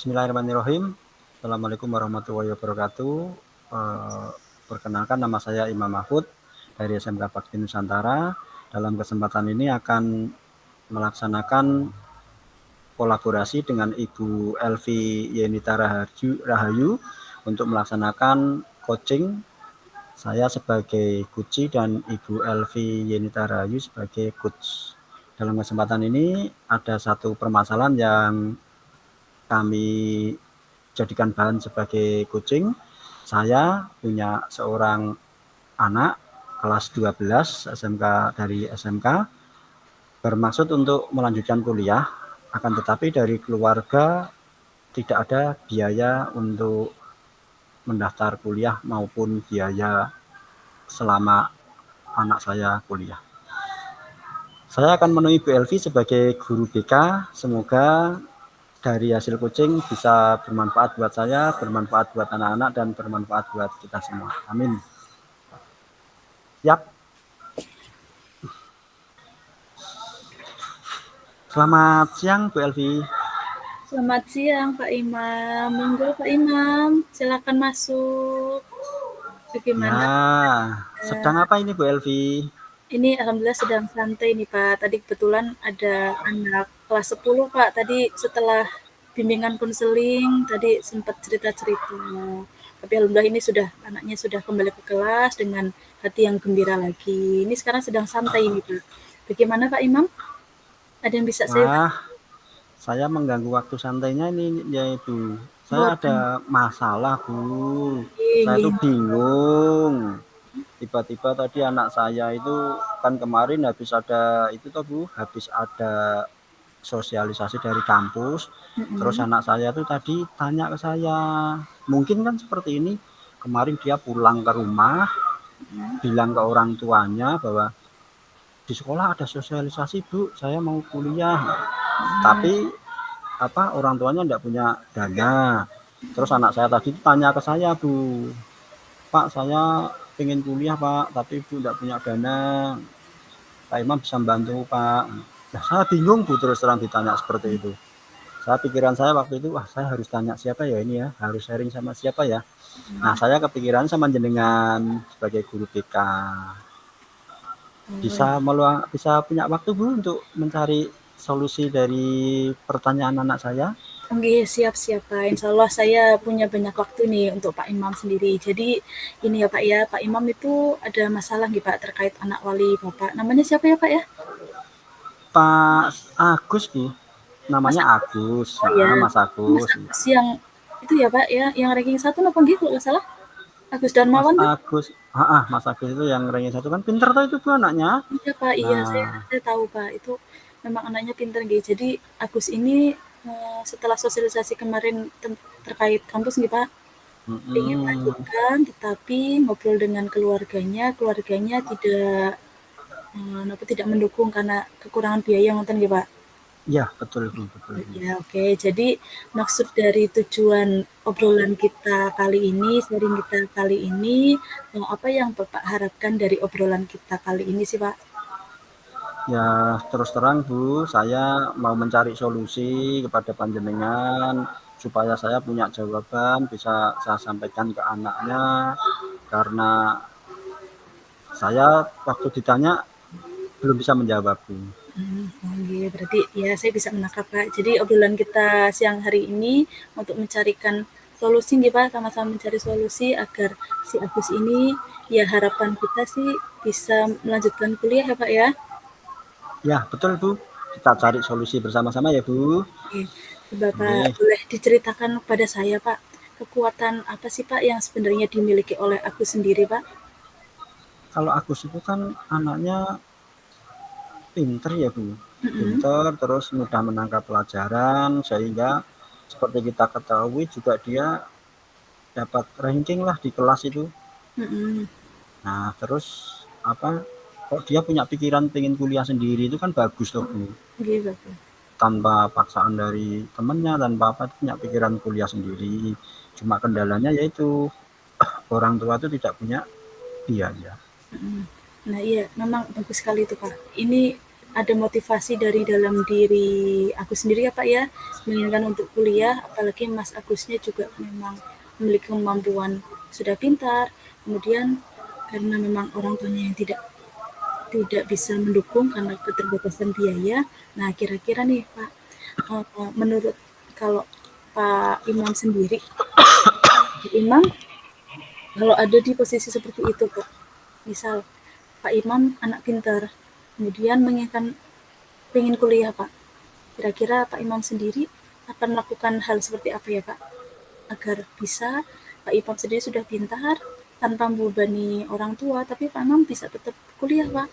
Bismillahirrahmanirrahim. Assalamualaikum warahmatullahi wabarakatuh. Perkenalkan nama saya Imam Mahfud dari SMK Bakti Nusantara. Dalam kesempatan ini akan melaksanakan kolaborasi dengan Ibu Elvi Yenita Rahayu untuk melaksanakan coaching. Saya sebagai coach dan Ibu Elvi Yenita Rahayu sebagai coach. Dalam kesempatan ini ada satu permasalahan yang kami jadikan bahan sebagai coaching. Saya punya seorang anak kelas 12 SMK dari SMK bermaksud untuk melanjutkan kuliah, akan tetapi dari keluarga tidak ada biaya untuk mendaftar kuliah maupun biaya selama anak saya kuliah. Saya akan menemui Bu Elvi sebagai guru BK. Semoga dari hasil coaching bisa bermanfaat buat saya, bermanfaat buat anak-anak, dan bermanfaat buat kita semua. Amin. Yap. Selamat siang Bu Elvi. Selamat siang Pak Imam. Monggo Pak Imam, silakan masuk. Bagaimana? Ya, sedang apa ini Bu Elvi? Ini alhamdulillah sedang santai nih Pak. Tadi kebetulan ada anak kelas 10 Pak. Tadi setelah bimbingan konseling tadi sempat cerita-cerita. Tapi alhamdulillah ini anaknya sudah kembali ke kelas dengan hati yang gembira lagi. Ini sekarang sedang santai nih Pak. Bagaimana Pak Imam? Ada yang bisa saya Wah, saya mengganggu waktu santainya ini ya Ibu. Saya buat? ada masalah Bu. Saya tuh Nggih, bingung. Tiba-tiba tadi anak saya itu kan kemarin habis ada itu toh Bu, habis ada sosialisasi dari kampus. Terus nggih. anak saya tuh tadi tanya ke saya, mungkin kan seperti ini, kemarin dia pulang ke rumah, bilang ke orang tuanya bahwa di sekolah ada sosialisasi Bu, saya mau kuliah. Tapi orang tuanya enggak punya dana. Terus anak saya tadi tanya ke saya Bu, Pak saya pengen kuliah Pak, tapi Ibu enggak punya dana. Pak Imam bisa bantu Pak. Nah, saya bingung Bu terus terang ditanya seperti itu. Pikiran saya waktu itu, wah saya harus tanya siapa ya ini ya, harus sharing sama siapa ya. Nah saya kepikiran sama jenengan sebagai guru BK. Bisa punya waktu Bu untuk mencari solusi dari pertanyaan anak saya? Oke, siap-siap Pak. Insya Allah saya punya banyak waktu nih untuk Pak Imam sendiri. Jadi ini ya Pak ya, Pak Imam itu ada masalah nih Pak terkait anak wali Bapak. Namanya siapa ya Pak ya? Pak Agus Bu, Mas namanya Agus. Agus, Oh ya, Mas Mas Agus. Agus yang itu ya Pak ya, yang ranking 1 apa gitu kalau nggak salah? Agus Mas Darmawan tuh? Agus, Mas Agus itu yang ranking 1 kan pinter tuh itu Bu anaknya. Iya Pak, iya Nah, saya tahu Pak. Itu memang anaknya pintar gitu. Jadi Agus ini setelah sosialisasi kemarin terkait kampus nih Pak, ingin melanjutkan tetapi ngobrol dengan keluarganya tidak mendukung karena kekurangan biaya ngoten nggih Pak. iya betul Bu, betul Bu. Ya oke. Jadi maksud dari tujuan obrolan kita kali ini, sharing kita kali ini, apa yang Bapak harapkan dari obrolan kita kali ini sih Pak? Ya terus terang Bu, saya mau mencari solusi kepada panjenengan supaya saya punya jawaban bisa saya sampaikan ke anaknya, karena saya waktu ditanya belum bisa menjawab Bu. Oke, berarti ya saya bisa menangkap Pak. Jadi obrolan kita siang hari ini untuk mencarikan solusi nih Pak, sama-sama mencari solusi agar si Agus ini ya harapan kita sih bisa melanjutkan kuliah ya Pak ya. Ya betul Bu, kita cari solusi bersama-sama ya Bu. Oke, Bapak Oke. boleh diceritakan kepada saya Pak, kekuatan apa sih Pak yang sebenarnya dimiliki oleh Agus sendiri Pak? Kalau Agus itu kan anaknya pinter ya Bu, Mm-mm. pinter terus mudah menangkap pelajaran sehingga seperti kita ketahui juga dia dapat ranking lah di kelas itu. Mm-mm. Nah terus kok dia punya pikiran pengen kuliah sendiri itu kan bagus tuh Bu. Oke, Bapak. Tanpa paksaan dari temennya, tanpa punya pikiran kuliah sendiri. Cuma kendalanya yaitu orang tua itu tidak punya biaya. Mm. Nah iya, memang bagus sekali itu Pak. Ini ada motivasi dari dalam diri aku sendiri ya Pak ya, menginginkan untuk kuliah, apalagi Mas Agusnya juga memang memiliki kemampuan sudah pintar, kemudian karena memang orang tuanya yang tidak tidak bisa mendukung karena keterbatasan biaya. Nah, kira-kira nih Pak, menurut kalau Pak Imam sendiri, Pak Imam kalau ada di posisi seperti itu Pak, misal Pak Imam anak pintar, kemudian menginginkan pengen kuliah Pak, kira-kira Pak Imam sendiri akan melakukan hal seperti apa ya Pak, agar bisa Pak Imam sendiri sudah pintar tanpa membebani orang tua, tapi Pak Imam bisa tetap kuliah Pak.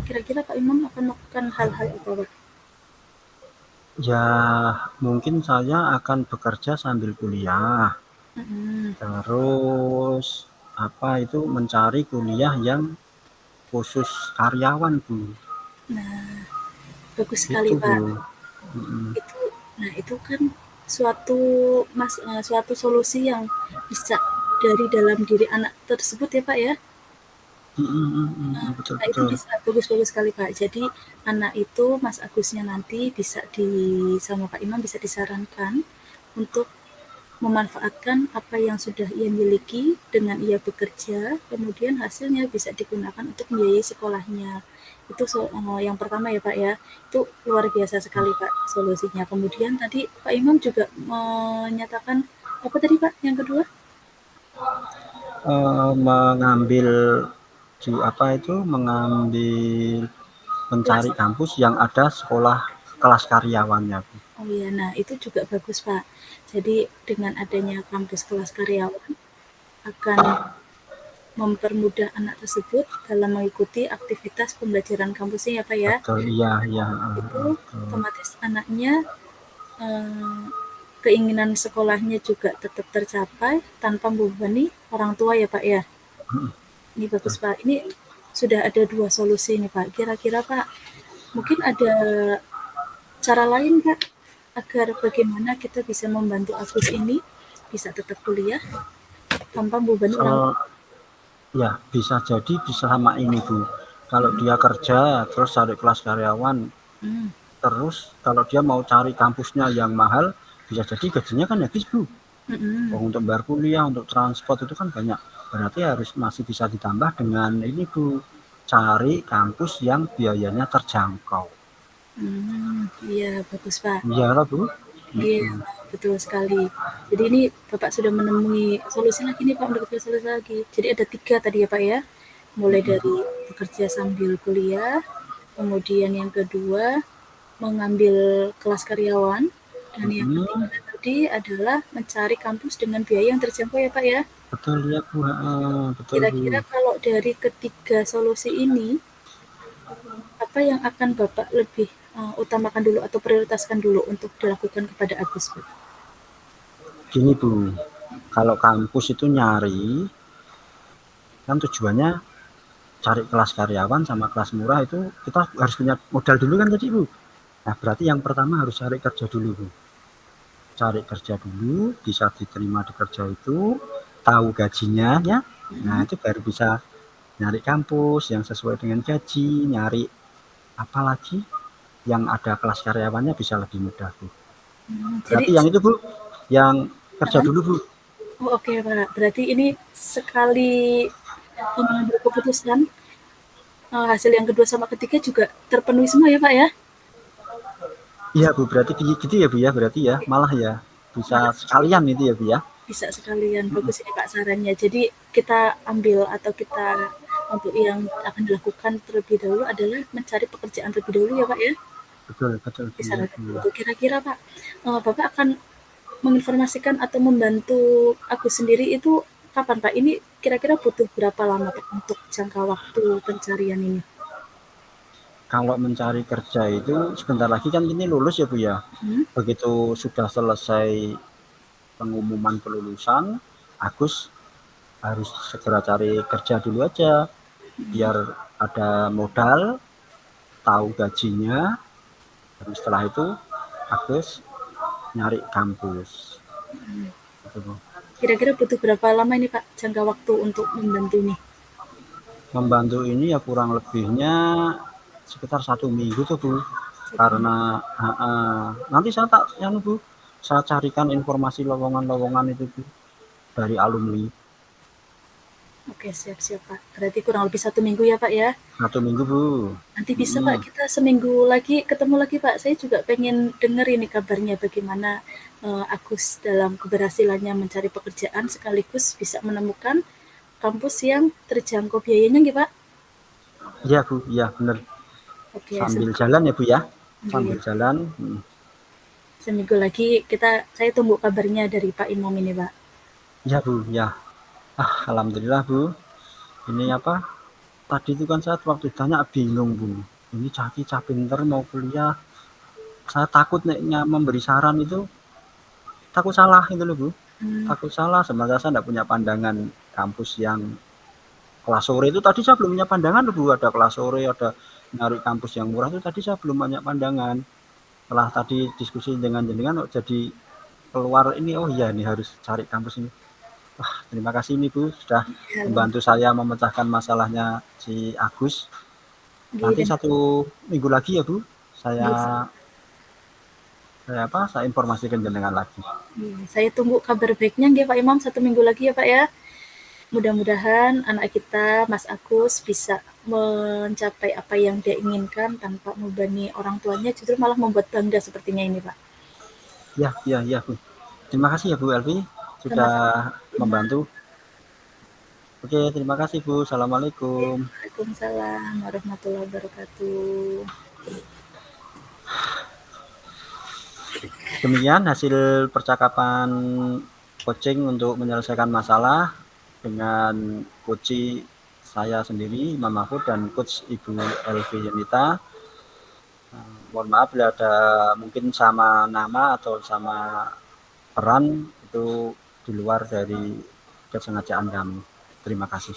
Kira-kira Pak Imam akan melakukan hal-hal apa Pak? Ya, mungkin saya akan bekerja sambil kuliah. Mm-mm. Terus apa itu mencari kuliah yang khusus karyawan, Bu. Nah, bagus sekali Itu, Bu. Pak. Mm-mm. Itu, nah itu kan suatu suatu solusi yang bisa dari dalam diri anak tersebut ya Pak ya. Betul Nah, itu betul. bisa bagus-bagus sekali Pak. Jadi anak itu Mas Agusnya nanti bisa sama Pak Imam bisa disarankan untuk memanfaatkan apa yang sudah ia miliki dengan ia bekerja, kemudian hasilnya bisa digunakan untuk membiayai sekolahnya. Itu yang pertama ya Pak ya. Itu luar biasa sekali Pak solusinya. Kemudian tadi Pak Imam juga menyatakan apa tadi Pak yang kedua? Mengambil apa itu mengambil Kelas. mencari kampus yang ada sekolah kelas karyawannya, Bu. Oh iya, nah itu juga bagus Pak. Jadi dengan adanya kampus kelas karyawan akan mempermudah anak tersebut dalam mengikuti aktivitas pembelajaran kampusnya ya Pak ya. Betul, iya iya, Itu betul. otomatis anaknya eh, keinginan sekolahnya juga tetap tercapai tanpa membebani orang tua ya Pak ya. Ini bagus Betul. Pak. Ini sudah ada dua solusi nih Pak. Kira-kira Pak, mungkin ada cara lain Pak agar bagaimana kita bisa membantu Agus ini bisa tetap kuliah tanpa membebani orang tua. Uh, ya, bisa jadi bisa sama ini, Bu. Kalau dia kerja terus cari kelas karyawan, Hmm. terus kalau dia mau cari kampusnya yang mahal, bisa jadi gajinya kan habis, Bu. Hmm. Untuk bayar kuliah, untuk transport itu kan banyak. Berarti harus masih bisa ditambah dengan ini, Bu. Cari kampus yang biayanya terjangkau. Hmm. Iya, bagus Pak. Iya lah, Bu. Iya, betul sekali. Jadi ini Bapak sudah menemui solusi lagi nih Pak, mendapatkan solusi lagi. Jadi ada tiga tadi ya Pak ya, mulai dari bekerja sambil kuliah, kemudian yang kedua mengambil kelas karyawan, dan yang Mm-mm. ketiga tadi adalah mencari kampus dengan biaya yang terjangkau ya Pak ya. Betul ya, Bu. Betul, Bu. Kira-kira kalau dari ketiga solusi ini, apa yang akan Bapak lebih utamakan dulu atau prioritaskan dulu untuk dilakukan kepada Agus Pak? Gini, Bu. Kalau kampus itu nyari, kan tujuannya cari kelas karyawan sama kelas murah itu kita harus punya modal dulu kan tadi, Bu. Nah, berarti yang pertama harus cari kerja dulu, Bu. Cari kerja dulu, bisa diterima di kerja itu, tahu gajinya ya. Nah, Hmm. itu baru bisa nyari kampus yang sesuai dengan gaji, nyari apa lagi yang ada kelas karyawannya bisa lebih mudah, Bu. Jadi Berarti yang itu, Bu, yang kerja uh, dulu, Bu. oh, oke Pak, berarti ini sekali mengambil keputusan, hasil yang kedua sama ketiga juga terpenuhi semua ya Pak ya? Iya, Bu, berarti gitu ya, Bu ya, berarti ya. Malah ya bisa Malah sekalian itu ya, Bu ya. bisa sekalian, bagus ini Pak sarannya. Jadi kita ambil atau kita untuk yang akan dilakukan terlebih dahulu adalah mencari pekerjaan terlebih dahulu ya Pak ya? Betul, betul, Bu ya, Disarankan Bu. begitu. Kira-kira Pak, Bapak akan menginformasikan atau membantu aku sendiri itu kapan Pak? Ini kira-kira butuh berapa lama Pak untuk jangka waktu pencarian ini? Kalau mencari kerja itu sebentar lagi kan ini lulus ya, Bu ya. Hmm? Begitu sudah selesai pengumuman kelulusan, Agus harus segera cari kerja dulu aja biar ada modal, tahu gajinya, dan setelah itu Agus nyari kampus. Gitu, Bu. Kira-kira butuh berapa lama ini Pak jangka waktu untuk membantu ini? Membantu ini ya kurang lebihnya sekitar 1 minggu tuh Bu, 1 minggu. karena nanti saya tak Bu, saya carikan informasi lowongan-lowongan itu Bu, dari alumni. Oke, siap-siap Pak. Berarti kurang lebih 1 minggu ya Pak ya? 1 minggu Bu. Nanti bisa Pak kita seminggu lagi ketemu lagi Pak. Saya juga pengen dengar ini kabarnya bagaimana Agus dalam keberhasilannya mencari pekerjaan sekaligus bisa menemukan kampus yang terjangkau biayanya nggih Pak? Iya Bu, iya bener. Oke, Sambil jalan ya Bu ya, sambil nggih. jalan. Seminggu lagi saya tunggu kabarnya dari Pak Imam ini Pak. Iya Bu, ya. Alhamdulillah Bu. Ini apa? Tadi itu kan saya waktu tanya bingung Bu. Ini cah pinter mau kuliah. Saya takut nih memberi saran itu takut salah itu loh Bu. Takut salah, sementara saya tidak punya pandangan kampus yang kelas sore itu tadi saya belum punya pandangan loh Bu. Ada kelas sore, ada nyari kampus yang murah itu tadi saya belum banyak pandangan. Setelah tadi diskusi dengan jenengan jadi keluar ini, oh iya ini harus cari kampus ini. Wah, terima kasih ini Bu sudah Ya, membantu saya memecahkan masalahnya si Agus. nggih Nanti dan 1 minggu lagi ya Bu, nggih, saya informasikan jenengan lagi. saya tunggu kabar baiknya nggih Pak Imam 1 minggu lagi ya Pak ya. Mudah-mudahan anak kita Mas Agus bisa mencapai apa yang dia inginkan tanpa membebani orang tuanya, justru malah membuat bangga sepertinya ini Pak. Ya Bu. Terima kasih ya Bu Elvi sudah Sama-sama. membantu. Oke, terima kasih Bu. Assalamualaikum. Waalaikumsalam warahmatullahi wabarakatuh. Demikian hasil percakapan coaching untuk menyelesaikan masalah dengan coach saya sendiri, Imam Mahfud, dan coach Ibu Elvi Yunita. Mohon maaf bila ada mungkin sama nama atau sama peran itu di luar dari kesengajaan kami. Terima kasih.